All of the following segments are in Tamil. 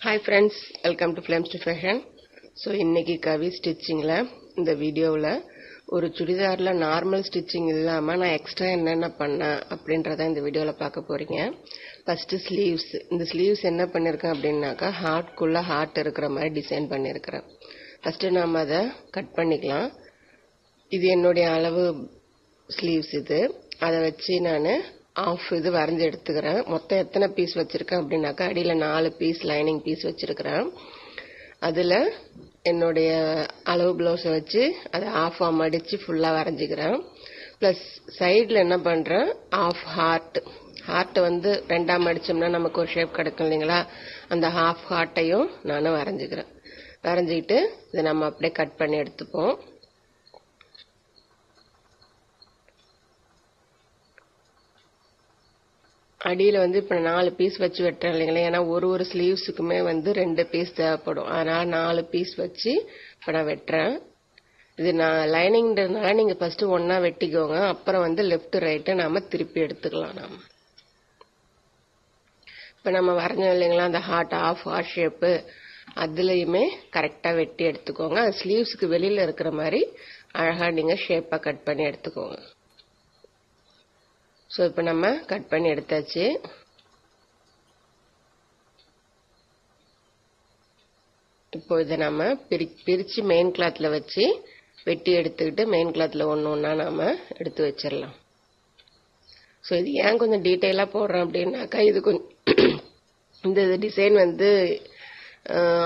Hi friends, welcome to Flames to Fashion. So இன்னைக்கு கவி ஸ்டிச்சிங்ல இந்த வீடியோவில் ஒரு சுடிதார்ல நார்மல் ஸ்டிச்சிங் இல்லாம நான் எக்ஸ்ட்ரா என்னென்ன பண்ணேன் அப்படின்றத இந்த வீடியோவில் பார்க்க போறீங்க. First sleeves. இந்த ஸ்லீவ்ஸ் என்ன பண்ணிருக்கேன் அப்படின்னாக்கா ஹார்ட்குள்ள ஹார்ட் இருக்கிற மாதிரி டிசைன் பண்ணிருக்கிறேன். ஃபர்ஸ்ட் நாம அதை கட் பண்ணிக்கலாம். இது என்னுடைய அளவு ஸ்லீவ்ஸ் இது. அதை வச்சு நான் ஆஃப் இது வரைஞ்சி எடுத்துக்கிறேன். மொத்தம் எத்தனை பீஸ் வச்சிருக்கேன் அப்படின்னாக்கா அடியில் 4 பீஸ் லைனிங் பீஸ் வச்சிருக்கிறேன். அதில் என்னுடைய அளவு ப்ளவுஸை வச்சு அதை ஆஃப் மடித்து ஃபுல்லாக வரைஞ்சிக்கிறேன். ப்ளஸ் சைடில் என்ன பண்ணுறேன், ஆஃப் ஹார்ட்டை வந்து 2ஆக மடித்தோம்னா நமக்கு ஒரு ஷேப் கிடைக்கும் இல்லைங்களா, அந்த ஹாஃப் ஹார்ட்டையும் நான் வரைஞ்சிக்கிறேன். வரைஞ்சிக்கிட்டு இதை நம்ம அப்படியே கட் பண்ணி எடுத்துப்போம். அடியில் வந்து இப்போ 4 பீஸ் வச்சு வெட்டுறேன் இல்லைங்களா, ஏன்னா ஒரு ஸ்லீவ்ஸுக்குமே வந்து 2 பீஸ் தேவைப்படும். அதனால் 4 பீஸ் வச்சு இப்போ நான் வெட்டுறேன். இது நான் லைனிங்கிறதுனால நீங்கள் ஃபஸ்ட்டு ஒன்றா வெட்டிக்கோங்க. அப்புறம் வந்து லெஃப்ட் ரைட்டை நாம் திருப்பி எடுத்துக்கலாம். நாம் இப்போ நம்ம வரைஞ்சோம் இல்லைங்களா அந்த ஹார்ட் ஷேப்பு, அதுலேயுமே கரெக்டாக வெட்டி எடுத்துக்கோங்க. அது ஸ்லீவ்ஸுக்கு வெளியில் இருக்கிற மாதிரி அழகாக நீங்கள் ஷேப்பாக கட் பண்ணி எடுத்துக்கோங்க. ஸோ இப்போ நம்ம கட் பண்ணி எடுத்தாச்சு. இப்போ இதை நம்ம பிரித்து மெயின் கிளாத்தில் வச்சு வெட்டி எடுத்துக்கிட்டு மெயின் கிளாத்தில் ஒன்றா நாம் எடுத்து வச்சிடலாம். ஸோ இது ஏன் கொஞ்சம் டீட்டெயிலாக போடுறேன் அப்படின்னாக்கா, இது கொஞ்சம் இந்த டிசைன் வந்து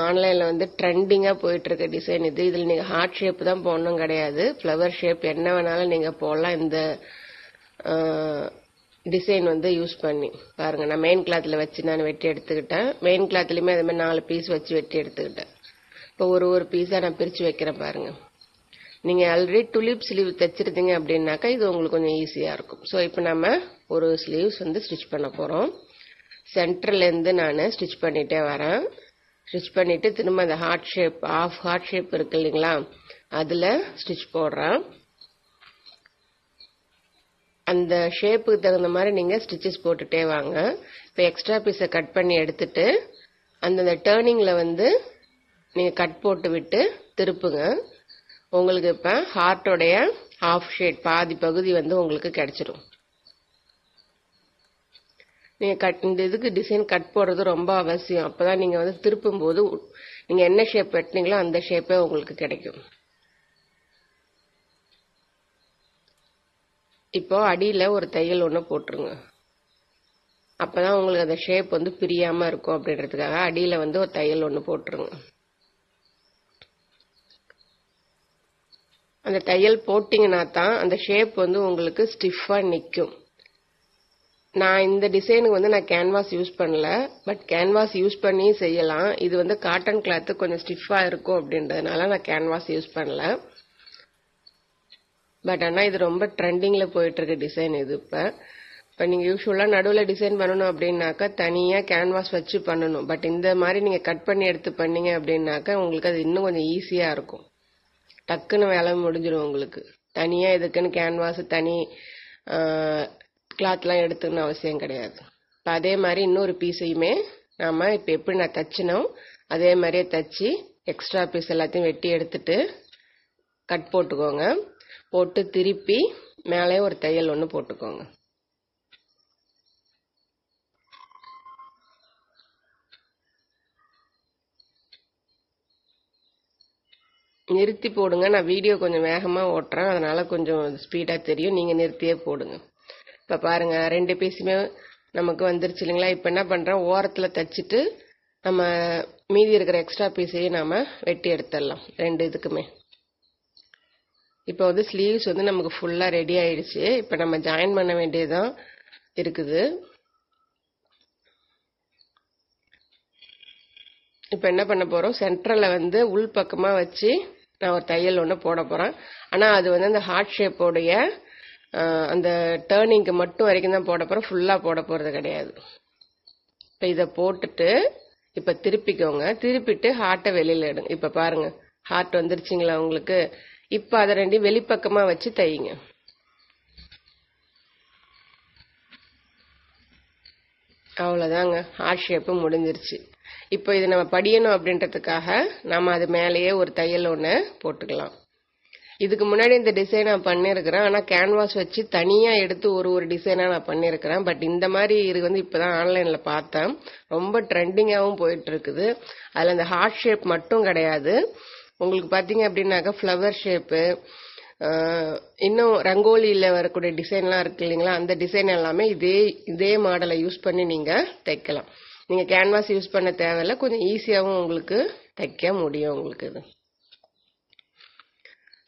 ஆன்லைனில் வந்து ட்ரெண்டிங்காக போயிட்டுருக்க டிசைன் இது. இதில் நீங்கள் ஹார்ட் ஷேப் தான் போடணும் கிடையாது, ஃப்ளவர் ஷேப் என்ன வேணாலும் நீங்கள் போடலாம். இந்த டிசைன் வந்து யூஸ் பண்ணி பாருங்க. நான் மெயின் கிளாத்தில் வச்சு நான் வெட்டி எடுத்துக்கிட்டேன். மெயின் கிளாத்லையுமே அதே மாதிரி 4 பீஸ் வச்சு வெட்டி எடுத்துக்கிட்டேன். இப்போ ஒரு பீஸாக நான் பிரித்து வைக்கிறேன் பாருங்க. நீங்கள் ஆல்ரெடி டுலிப் ஸ்லீவ் தைச்சிருந்தீங்க அப்படின்னாக்கா இது உங்களுக்கு கொஞ்சம் ஈஸியாக இருக்கும். ஸோ இப்போ நம்ம ஒரு ஸ்லீவ்ஸ் வந்து ஸ்டிச் பண்ண போகிறோம். சென்டர்லேருந்து நான் ஸ்டிச் பண்ணிகிட்டே வரேன். ஸ்டிச் பண்ணிவிட்டு திரும்ப அந்த ஆஃப் ஹார்ட் ஷேப் இருக்கு இல்லைங்களா, அதில் ஸ்டிச் போடுறேன். அந்த ஷேப்புக்கு தகுந்த மாதிரி நீங்கள் ஸ்டிச்சஸ் போட்டுட்டே வாங்க. இப்போ எக்ஸ்ட்ரா பீஸை கட் பண்ணி எடுத்துட்டு அந்த டேர்னிங்கில் வந்து நீங்கள் கட் போட்டு விட்டு திருப்புங்க. உங்களுக்கு இப்போ ஹார்ட்டோடைய ஹாஃப் ஷேட் பாதி பகுதி வந்து உங்களுக்கு கிடைச்சிடும். நீங்கள் இந்த இதுக்கு டிசைன் கட் போடுறது ரொம்ப அவசியம். அப்போ தான் நீங்கள் வந்து திருப்பும் போது நீங்கள் என்ன ஷேப் வெட்டினீங்களோ அந்த ஷேப்பே உங்களுக்கு கிடைக்கும். இப்போ அடியில் ஒரு தையல் ஒன்று போட்டுருங்க. அப்போதான் உங்களுக்கு அந்த ஷேப் வந்து பிரியாமல் இருக்கும் அப்படின்றதுக்காக அடியில் வந்து ஒரு தையல் ஒன்று போட்டுருங்க. அந்த தையல் போட்டிங்கன்னா தான் அந்த ஷேப் வந்து உங்களுக்கு ஸ்டிஃபாக நிற்கும். நான் இந்த டிசைனுக்கு வந்து நான் கேன்வாஸ் யூஸ் பண்ணல, பட் கேன்வாஸ் யூஸ் பண்ணி செய்யலாம். இது வந்து காட்டன் கிளாத்து கொஞ்சம் ஸ்டிஃபாக இருக்கும் அப்படின்றதுனால நான் கேன்வாஸ் யூஸ் பண்ணல. பட் ஆனால் இது ரொம்ப ட்ரெண்டிங்கில் போயிட்டுருக்கு டிசைன் இது. இப்போ நீங்கள் யூஸ்வலாக நடுவில் டிசைன் பண்ணணும் அப்படின்னாக்கா தனியாக கேன்வாஸ் வச்சு பண்ணணும். பட் இந்த மாதிரி நீங்கள் கட் பண்ணி எடுத்து பண்ணீங்க அப்படின்னாக்கா உங்களுக்கு அது இன்னும் கொஞ்சம் ஈஸியாக இருக்கும். டக்குன்னு வேலை முடிஞ்சிடும் உங்களுக்கு. தனியாக இதுக்குன்னு கேன்வாஸ் தனி கிளாத்லாம் எடுத்துக்கணும் அவசியம் கிடையாது. இப்போ அதே மாதிரி இன்னொரு பீஸையுமே நாம் இப்போ எப்படி நான் தைச்சினோம் அதே மாதிரியே தைச்சி எக்ஸ்ட்ரா பீஸ் எல்லாத்தையும் வெட்டி எடுத்துட்டு கட் போட்டுக்கோங்க. போட்டு திருப்பி மேலே ஒரு தையல் ஒன்று போட்டுக்கோங்க. நிறுத்தி போடுங்க. நான் வீடியோ கொஞ்சம் வேகமாக ஓட்டுறேன், அதனால கொஞ்சம் ஸ்பீடாக தெரியும். நீங்கள் நிறுத்தியே போடுங்க. இப்போ பாருங்க 2 பீஸுமே நமக்கு வந்துருச்சு இல்லைங்களா. இப்போ என்ன பண்ணுறேன், ஓரத்தில் தைச்சிட்டு நம்ம மீதி இருக்கிற எக்ஸ்ட்ரா பீஸையும் நாம் வெட்டி எடுத்துடலாம் 2 இதுக்குமே. இப்போ வந்து ஸ்லீவ்ஸ் வந்து நமக்கு ஃபுல்லாக ரெடி ஆயிடுச்சு. இப்போ நம்ம ஜாயின் பண்ண வேண்டியதுதான் இருக்குது. இப்போ என்ன பண்ண போகிறோம், சென்டரில் வந்து உள் பக்கமாக வச்சு நான் ஒரு தையல் ஒன்று போட போகிறேன். ஆனால் அது வந்து அந்த ஹார்ட் ஷேப்போடைய அந்த டேர்னிங்க்கு மட்டும் வரைக்கும் தான் போட போகிறோம், ஃபுல்லாக போட போகிறது கிடையாது. இப்போ இதை போட்டுட்டு இப்போ திருப்பிக்கோங்க. திருப்பிட்டு ஹார்ட்டை வெளியில் எடுங்க. இப்போ பாருங்க ஹார்ட் வந்துருச்சுங்களா உங்களுக்கு. இப்போ அதை 2 வெளிப்பக்கமாக வச்சு தையுங்க. அவ்வளோதாங்க, ஹார்ட் ஷேப்பு முடிஞ்சிருச்சு. இப்போ இது நம்ம படியணும் அப்படின்றதுக்காக நம்ம அது மேலேயே ஒரு தையல் ஒன்று போட்டுக்கலாம். இதுக்கு முன்னாடி இந்த டிசைன் நான் பண்ணியிருக்கிறேன். ஆனால் கேன்வாஸ் வச்சு தனியாக எடுத்து ஒரு டிசைனாக நான் பண்ணியிருக்கிறேன். பட் இந்த மாதிரி இது வந்து இப்போ தான் ஆன்லைனில் பார்த்தேன். ரொம்ப ட்ரெண்டிங்காகவும் போயிட்டு இருக்குது. அதில் இந்த ஹார்ட் ஷேப் மட்டும் கிடையாது, உங்களுக்கு பார்த்தீங்க அப்படின்னாக்கா ஃப்ளவர் ஷேப்பு, இன்னும் ரங்கோலியில் வரக்கூடிய டிசைன்லாம் இருக்கு இல்லைங்களா, அந்த டிசைன் எல்லாமே இதே மாடலை யூஸ் பண்ணி நீங்கள் தைக்கலாம். நீங்கள் கேன்வாஸ் யூஸ் பண்ண தேவையில்லை, கொஞ்சம் ஈஸியாகவும் உங்களுக்கு தைக்க முடியும் உங்களுக்கு இது.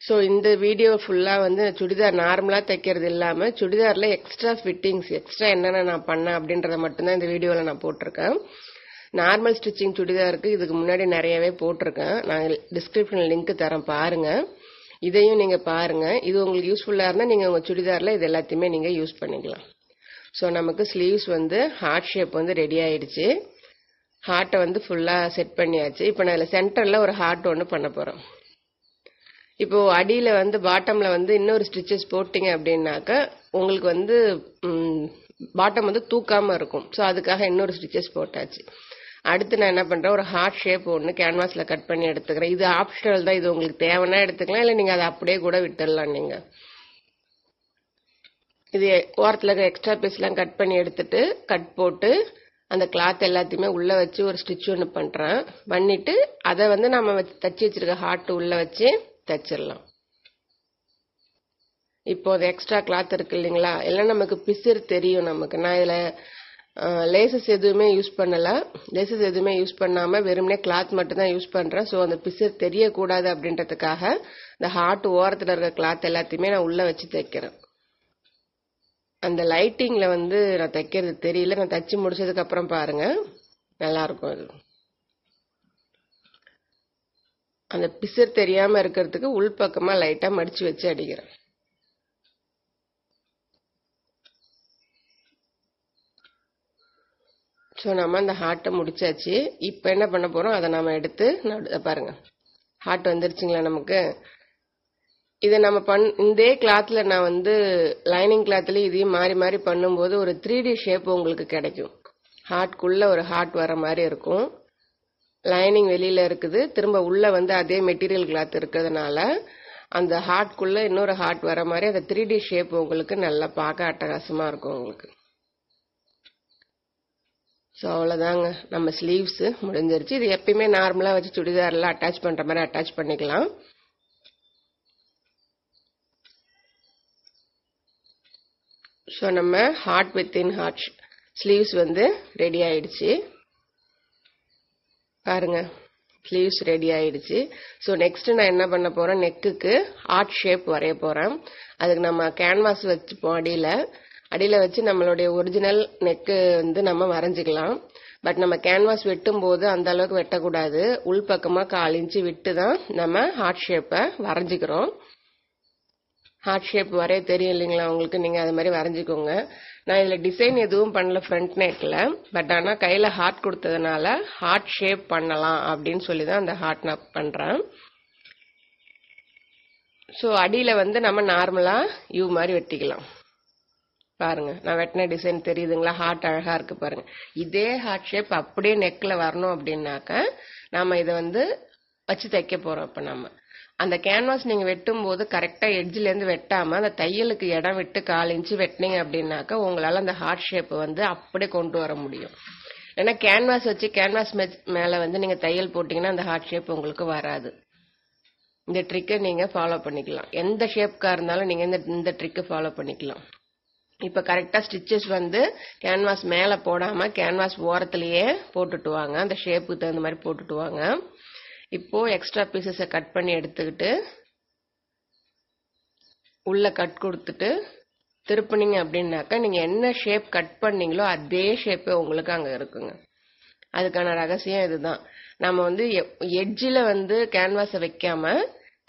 ஸோ இந்த வீடியோ ஃபுல்லாக வந்து சுடிதார் நார்மலாக தைக்கிறது இல்லாமல் சுடிதாரில் எக்ஸ்ட்ரா ஃபிட்டிங்ஸ், எக்ஸ்ட்ரா என்னென்ன நான் பண்ணேன் அப்படின்றத மட்டும்தான் இந்த வீடியோவில் நான் போட்டிருக்கேன். நார்மல் ஸ்டிச்சிங் சுடிதாருக்கு இதுக்கு முன்னாடி நிறையவே போட்டிருக்கேன். நான் டிஸ்கிரிப்ஷனில் லிங்க் தரேன், பாருங்கள். இதையும் நீங்கள் பாருங்கள். இது உங்களுக்கு யூஸ்ஃபுல்லாக இருந்தால் நீங்கள் உங்கள் சுடிதாரில் இது எல்லாத்தையுமே நீங்கள் யூஸ் பண்ணிக்கலாம். ஸோ நமக்கு ஸ்லீவ்ஸ் வந்து ஹார்ட் ஷேப் வந்து ரெடி ஆயிடுச்சு. ஹார்ட்டை வந்து ஃபுல்லாக செட் பண்ணியாச்சு. இப்போ நான் இதில் சென்டரில் ஒரு ஹார்ட் ஒன்று பண்ண போகிறோம். இப்போ அடியில் வந்து பாட்டமில் வந்து இன்னொரு ஸ்டிச்சஸ் போட்டிங்க அப்படின்னாக்க உங்களுக்கு வந்து பாட்டம் வந்து தூக்காமல் இருக்கும். ஸோ அதுக்காக இன்னொரு ஸ்டிச்சஸ் போட்டாச்சு. அடுத்து நான் என்ன பண்ணுறேன், ஒரு ஹார்ட் ஷேப் ஒன்று கேன்வாஸில் கட் பண்ணி எடுத்துக்கிறேன். இது ஆப்ஷனல் தான், இது உங்களுக்கு தேவைன்னா எடுத்துக்கலாம், இல்லை நீங்கள் அதை அப்படியே கூட விட்டுடலாம். நீங்கள் இது ஓரத்தில் இருக்கிற எக்ஸ்ட்ரா பீஸ்லாம் கட் பண்ணி எடுத்துட்டு கட் போட்டு அந்த கிளாத் எல்லாத்தையுமே உள்ளே வச்சு ஒரு ஸ்டிச் ஒன்று பண்ணுறேன். பண்ணிட்டு அதை வந்து நம்ம தச்சு வச்சிருக்க ஹார்ட் உள்ளே வச்சு தச்சிடலாம். இப்போ அது எக்ஸ்ட்ரா கிளாத் இருக்கு இல்லைங்களா, எல்லாம் நமக்கு பிசிறு தெரியும் நமக்கு. நான் இதில் லேசஸ் எதுவுமே யூஸ் பண்ணலை, லேசஸ் எதுவுமே யூஸ் பண்ணாமல் வெறுமனே கிளாத் மட்டும் தான் யூஸ் பண்ணுறேன். ஸோ அந்த பிசிறு தெரியக்கூடாது அப்படின்றதுக்காக இந்த ஹார்ட் ஓரத்தில் இருக்கிற கிளாத் எல்லாத்தையுமே நான் உள்ளே வச்சு தைக்கிறேன். அந்த லைட்டிங்கில் வந்து நான் தைக்கிறது தெரியல, நான் தைச்சி முடிச்சதுக்கப்புறம் பாருங்கள், நல்லாயிருக்கும். அது அந்த பிசிறு தெரியாமல் இருக்கிறதுக்கு உள்பக்கமாக லைட்டாக மடித்து வச்சு அடிக்கிறேன். ஸோ நம்ம அந்த ஹார்ட்டை முடிச்சாச்சு. இப்போ என்ன பண்ண போகிறோம், அதை நம்ம எடுத்து பாருங்க, ஹார்ட் வந்துருச்சுங்களா நமக்கு. இதை நம்ம இதே கிளாத்தில் நான் வந்து லைனிங் கிளாத்லேயும் இதையும் மாறி மாறி பண்ணும்போது ஒரு 3D ஷேப் உங்களுக்கு கிடைக்கும். ஹார்ட்குள்ளே ஒரு ஹார்ட் வர மாதிரி இருக்கும். லைனிங் வெளியில் இருக்குது, திரும்ப உள்ளே வந்து அதே மெட்டீரியல் கிளாத் இருக்கிறதுனால அந்த ஹார்ட்குள்ளே இன்னொரு ஹார்ட் வர மாதிரி அந்த 3D ஷேப் உங்களுக்கு நல்லா பார்க்க அட்டகாசமாக இருக்கும் உங்களுக்கு. ஸோ அவ்வளோதாங்க, நம்ம ஸ்லீவ்ஸு முடிஞ்சிருச்சு. இது எப்பயுமே நார்மலாக வச்சு சுடிதாரெலாம் அட்டாச் பண்ணுற மாதிரி அட்டாச் பண்ணிக்கலாம். ஸோ நம்ம ஹார்ட் வித்தின் ஹார்ட் ஸ்லீவ்ஸ் வந்து ரெடி ஆயிடுச்சு. பாருங்க, ஸ்லீவ்ஸ் ரெடி ஆயிடுச்சு. ஸோ நெக்ஸ்ட் நான் என்ன பண்ண போறேன், நெக்குக்கு ஹார்ட் ஷேப் வரைய போறேன். அதுக்கு நம்ம கேன்வாஸ் வச்சுப்போம், அடியில் வச்சு நம்மளுடைய ஒரிஜினல் நெக்கு வந்து நம்ம வரைஞ்சிக்கலாம். பட் நம்ம கேன்வாஸ் வெட்டும் போது அந்த அளவுக்கு வெட்டக்கூடாது, உள்பக்கமாக 1/4 இன்ச்சு விட்டு தான் நம்ம ஹார்ட் ஷேப்பை வரைஞ்சிக்கிறோம். ஹார்ட் ஷேப் வரைய தெரியும் இல்லைங்களா உங்களுக்கு, நீங்கள் அது மாதிரி வரைஞ்சிக்கோங்க. நான் இதில் டிசைன் எதுவும் பண்ணல ஃப்ரண்ட் நெக்கில், பட் ஆனால் கையில் ஹார்ட் கொடுத்ததுனால ஹார்ட் ஷேப் பண்ணலாம் அப்படின்னு சொல்லி தான் அந்த ஹார்ட் நான் பண்ணுறேன். ஸோ அடியில் வந்து நம்ம நார்மலாக யூ மாதிரி வெட்டிக்கலாம். பாருங்க, நான் வெட்டின டிசைன் தெரியுதுங்களா, ஹார்ட் அழகாக இருக்குது பாருங்க. இதே ஹார்ட் ஷேப் அப்படியே நெக்கில் வரணும் அப்படின்னாக்க நம்ம இதை வந்து வச்சு தைக்க போகிறோம். இப்போ நம்ம அந்த கேன்வாஸ் நீங்கள் வெட்டும் போது கரெக்டாக எட்ஜிலேருந்து வெட்டாமல் அந்த தையலுக்கு இடம் விட்டு 1/4 இன்ச்சு வெட்டினீங்க அப்படின்னாக்கா உங்களால் அந்த ஹார்ட் ஷேப்பை வந்து அப்படியே கொண்டு வர முடியும். ஏன்னா கேன்வாஸ் வச்சு கேன்வாஸ் மேலே வந்து நீங்கள் தையல் போட்டிங்கன்னா அந்த ஹார்ட் ஷேப் உங்களுக்கு வராது. இந்த ட்ரிக்கை நீங்கள் ஃபாலோ பண்ணிக்கலாம், எந்த ஷேப்காக இருந்தாலும் நீங்கள் இந்த ட்ரிக்கை ஃபாலோ பண்ணிக்கலாம். இப்போ கரெக்டாக ஸ்டிச்சஸ் வந்து கேன்வாஸ் மேலே போடாமல் கேன்வாஸ் ஓரத்துலேயே போட்டுட்டு வாங்க, அந்த ஷேப்புக்கு தகுந்த மாதிரி போட்டுட்டு வாங்க. இப்போ எக்ஸ்ட்ரா பீசஸை கட் பண்ணி எடுத்துக்கிட்டு உள்ள கட் கொடுத்துட்டு திருப்பினீங்க அப்படின்னாக்கா நீங்கள் என்ன ஷேப் கட் பண்ணீங்களோ அதே ஷேப்பே உங்களுக்கு அங்கே இருக்குங்க. அதுக்கான ரகசியம் இதுதான். நம்ம வந்து எட்ஜில் வந்து கேன்வாஸை வைக்காம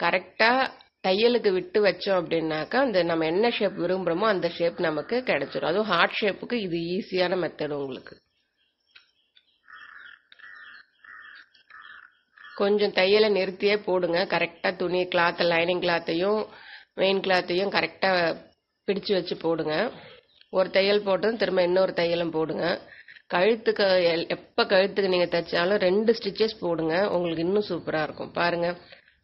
கரெக்டாக தையலுக்கு விட்டு வச்சோம் அப்படின்னாக்கா அந்த நம்ம என்ன ஷேப் விரும்புகிறோமோ அந்த ஷேப் நமக்கு கிடைச்சிடும். அதுவும் ஹார்ட் ஷேப்புக்கு இது ஈஸியான மெத்தட் உங்களுக்கு. கொஞ்சம் தையலை நிறுத்தியே போடுங்க, கரெக்டாக துணி கிளாத்தை லைனிங் கிளாத்தையும் மெயின் கிளாத்தையும் கரெக்டாக பிடிச்சு வச்சு போடுங்க. ஒரு தையல் போட்டதும் திரும்ப இன்னொரு தையலும் போடுங்க. கழுத்துக்கு எப்போ கழுத்துக்கு நீங்கள் தைச்சாலும் 2 ஸ்டிச்சஸ் போடுங்க, உங்களுக்கு இன்னும் சூப்பராக இருக்கும். பாருங்க,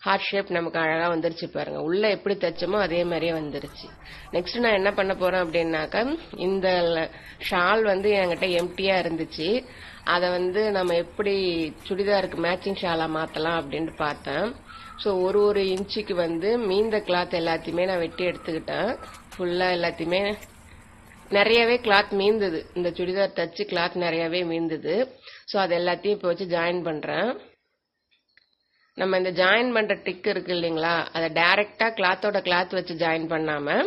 ஹார்ட் ஷேப் நமக்கு அழகாக வந்துருச்சு பாருங்க. உள்ள எப்படி தைச்சோமோ அதே மாதிரியே வந்துருச்சு. நெக்ஸ்ட் நான் என்ன பண்ண போறேன் அப்படின்னாக்கா, இந்த ஷால் வந்து என்கிட்ட எம்டியா இருந்துச்சு. அதை வந்து நம்ம எப்படி சுடிதாருக்கு மேட்சிங் ஷாலா மாத்தலாம் அப்படின்ட்டு பார்த்தேன். ஸோ ஒரு இன்ச்சுக்கு வந்து மீந்த கிளாத் எல்லாத்தையுமே நான் வெட்டி எடுத்துக்கிட்டேன். ஃபுல்லா எல்லாத்தையுமே நிறையவே கிளாத் மீந்தது. இந்த சுடிதார் தச்சு கிளாத் நிறையவே மீந்தது. ஸோ அது எல்லாத்தையும் இப்போ வச்சு ஜாயின் பண்றேன். நம்ம இந்த ஜாயின் பண்ற ட்ரிக் இருக்கு இல்லைங்களா, அதை டைரக்டா கிளாத்தோட கிளாத் வச்சு ஜாயின் பண்ணாம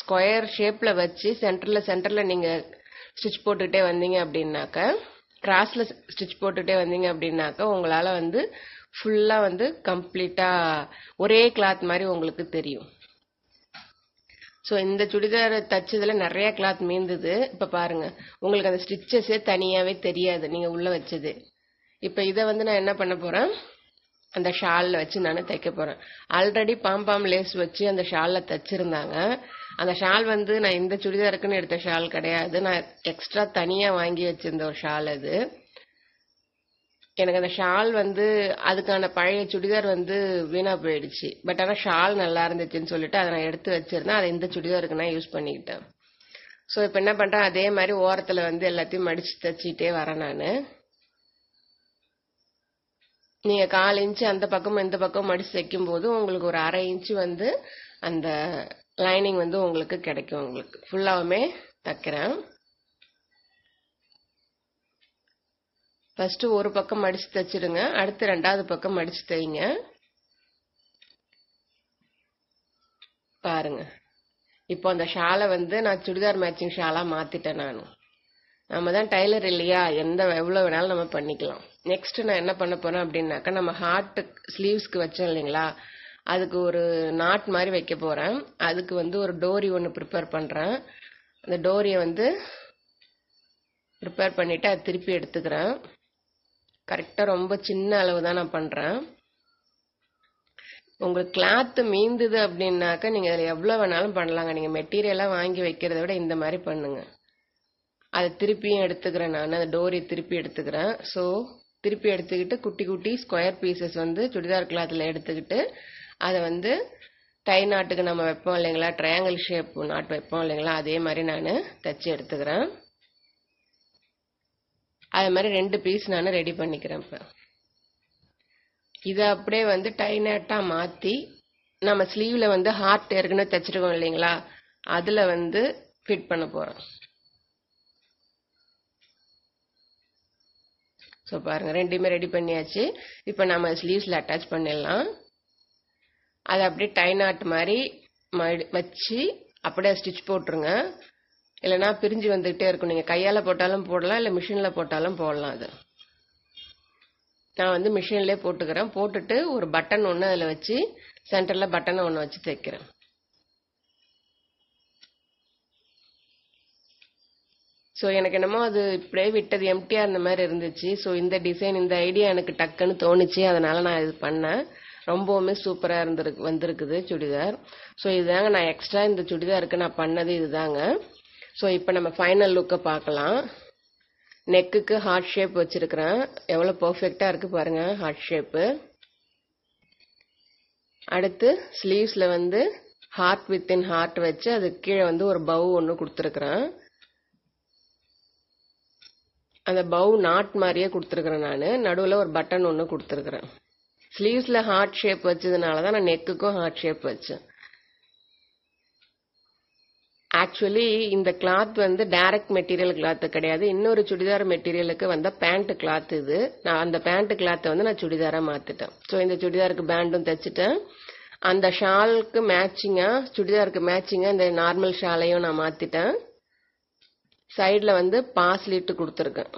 ஸ்கொயர் ஷேப்ல வச்சு சென்டர்ல நீங்க ஸ்டிச் போட்டுட்டே வந்தீங்க அப்படின்னாக்க, கிராஸ்ல ஸ்டிச் போட்டுட்டே வந்தீங்க அப்படின்னாக்க உங்களால வந்து ஃபுல்லா வந்து கம்ப்ளீட்டா ஒரே கிளாத் மாதிரி உங்களுக்கு தெரியும். ஸோ இந்த சுடிதார் தச்சதுல நிறைய கிளாத் மீந்தது. இப்ப பாருங்க, உங்களுக்கு அந்த ஸ்டிச்சஸே தனியாவே தெரியாது நீங்க உள்ள வச்சது. இப்ப இதை வந்து நான் என்ன பண்ண போறேன், அந்த ஷால்ல வச்சு நான் தைக்க போறேன். ஆல்ரெடி பாம் லேஸ் வச்சு அந்த ஷால்ல தச்சிருந்தாங்க. அந்த ஷால் வந்து நான் இந்த சுடிதாருக்குன்னு எடுத்த ஷால் கிடையாது, நான் எக்ஸ்ட்ரா தனியா வாங்கி வச்சிருந்த ஒரு ஷால் அது. எனக்கு அந்த ஷால் வந்து அதுக்கான பழைய சுடிதார் வந்து வீணா போயிடுச்சு. பட் ஆனால் ஷால் நல்லா இருந்துச்சுன்னு சொல்லிட்டு அதை நான் எடுத்து வச்சிருந்தேன். அதை இந்த சுடிதாருக்கு நான் யூஸ் பண்ணிக்கிட்டேன். ஸோ இப்போ என்ன பண்றேன், அதே மாதிரி ஓரத்தில் வந்து எல்லாத்தையும் மடிச்சு தச்சிட்டே வரேன் நான். நீங்க 1/4 இன்ச்சு அந்த பக்கம் இந்த பக்கம் மடிச்சு தைக்கும் போது உங்களுக்கு ஒரு 1/2 இன்ச்சு வந்து அந்த லைனிங் வந்து உங்களுக்கு கிடைக்கும். உங்களுக்கு ஃபுல்லாவுமே தைக்கிறேன். ஃபர்ஸ்ட் ஒரு பக்கம் மடிச்சு தைச்சிடுங்க, அடுத்து 2வது பக்கம் மடிச்சு தைங்க. பாருங்க, இப்போ அந்த ஷாலை வந்து நான் சுடிதார் மேட்சிங் ஷாலா மாத்திட்டேன். நம்ம தான் டைலர் இல்லையா, எவ்வளவு வேணாலும் நம்ம பண்ணிக்கலாம். நெக்ஸ்ட் நான் என்ன பண்ண போறேன் அப்படின்னாக்கா, நம்ம ஹார்ட் ஸ்லீவ்ஸ்க்கு வச்சோம் இல்லைங்களா, அதுக்கு ஒரு நாட் மாதிரி வைக்க போறேன். அதுக்கு வந்து ஒரு டோரி ஒன்று ப்ரிப்பேர் பண்றேன். அந்த டோரியை வந்து ப்ரிப்பேர் பண்ணிட்டு அதை திருப்பி எடுத்துக்கிறேன். கரெக்டா ரொம்ப சின்ன அளவு தான் நான் பண்றேன். உங்களுக்கு கிளாத் மீந்தது அப்படின்னாக்க நீங்க அதில் எவ்வளவு வேணாலும் பண்ணலாங்க. நீங்க மெட்டீரியலா வாங்கி வைக்கிறத விட இந்த மாதிரி பண்ணுங்க. அதை திருப்பியும் எடுத்துக்கிறேன் நான், அந்த டோரி திருப்பி எடுத்துக்கிறேன். ஸோ திருப்பி எடுத்துக்கிட்டு குட்டி குட்டி ஸ்கொயர் பீசஸ் வந்து சுடிதார் கிளாத்தில் எடுத்துக்கிட்டு அதை வந்து டை நாட்டுக்கு நம்ம வைப்போம் இல்லைங்களா, ட்ரையாங்கிள் ஷேப் நாட் வைப்போம் இல்லைங்களா, அதே மாதிரி நான் தைச்சி எடுத்துக்கிறேன். அதே மாதிரி 2 பீஸ் நான் ரெடி பண்ணிக்கிறேன். இப்போ இதை அப்படியே வந்து டை நாட்டா மாற்றி நம்ம ஸ்லீவ்ல வந்து ஹார்ட் ஏற்கனவே தைச்சிருக்கோம் இல்லைங்களா, அதில் வந்து ஃபிட் பண்ண போகிறோம். ஸோ பாருங்க, 2மே ரெடி பண்ணியாச்சு. இப்போ நம்ம ஸ்லீவ்ஸில் அட்டாச் பண்ணிடலாம். அதை அப்படியே டை நாட் மாதிரி வச்சு அப்படியே ஸ்டிச் போட்டுருங்க. இல்லைன்னா பிரிஞ்சு வந்துகிட்டே இருக்கும். நீங்கள் கையால் போட்டாலும் போடலாம், இல்லை மிஷினில் போட்டாலும் போடலாம். அது நான் வந்து மிஷின்லேயே போட்டுக்கிறேன். போட்டுட்டு ஒரு பட்டன் ஒன்று அதில் வச்சு சென்டரில் பட்டனை ஒன்று வச்சு தைக்கிறேன். ஸோ எனக்கு என்னமோ அது இப்படியே விட்டது எம்டியா இருந்த மாதிரி இருந்துச்சு. ஸோ இந்த டிசைன், இந்த ஐடியா எனக்கு டக்குன்னு தோணுச்சு. அதனால நான் இது பண்ணேன். ரொம்பவுமே சூப்பராக வந்திருக்குது சுடிதார். ஸோ இதுதாங்க நான் எக்ஸ்ட்ரா இந்த சுடிதாருக்கு நான் பண்ணது இதுதாங்க. ஸோ இப்போ நம்ம ஃபைனல் லுக்கை பார்க்கலாம். நெக்குக்கு ஹார்ட் ஷேப் வச்சிருக்கிறேன். எவ்வளோ பர்ஃபெக்டாக இருக்கு பாருங்க ஹார்ட் ஷேப்பு. அடுத்து ஸ்லீவ்ஸில் வந்து ஹார்ட் வித்தின் ஹார்ட் வச்சு அதுக்கு கீழே வந்து ஒரு பவு ஒன்று கொடுத்துருக்குறேன். அந்த பவு நாட் மாதிரியே கொடுத்துருக்குறேன். நான் நடுவில் ஒரு பட்டன் ஒன்று கொடுத்துருக்குறேன். ஸ்லீவ்ஸில் ஹார்ட் ஷேப் வச்சதுனால தான் நான் நெக்குக்கும் ஹார்ட் ஷேப் வச்சேன். ஆக்சுவலி இந்த கிளாத் வந்து டைரக்ட் மெட்டீரியல் கிளாத் கிடையாது. இன்னொரு சுடிதார் மெட்டீரியலுக்கு வந்த பேண்ட் கிளாத் இது. நான் அந்த பேண்ட் கிளாத்தை வந்து நான் சுடிதாரா மாத்திட்டேன். ஸோ இந்த சுடிதாருக்கு பேண்டும் தைச்சிட்டேன். அந்த ஷாலுக்கு மேட்சிங்கா, சுடிதாருக்கு மேட்சிங்கா இந்த நார்மல் ஷாலையும் நான் மாத்திட்டேன். சைடில் வந்து பாஸ்லிட்டு கொடுத்துருக்கேன்.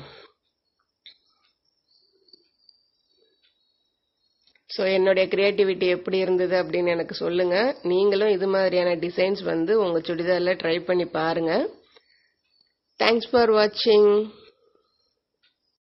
ஸோ என்னுடைய கிரியேட்டிவிட்டி எப்படி இருந்தது அப்படின்னு எனக்கு சொல்லுங்க. நீங்களும் இது மாதிரியான டிசைன்ஸ் வந்து உங்க சுடிதாரில் ட்ரை பண்ணி பாருங்க. தேங்க்ஸ் ஃபார் வாட்சிங்.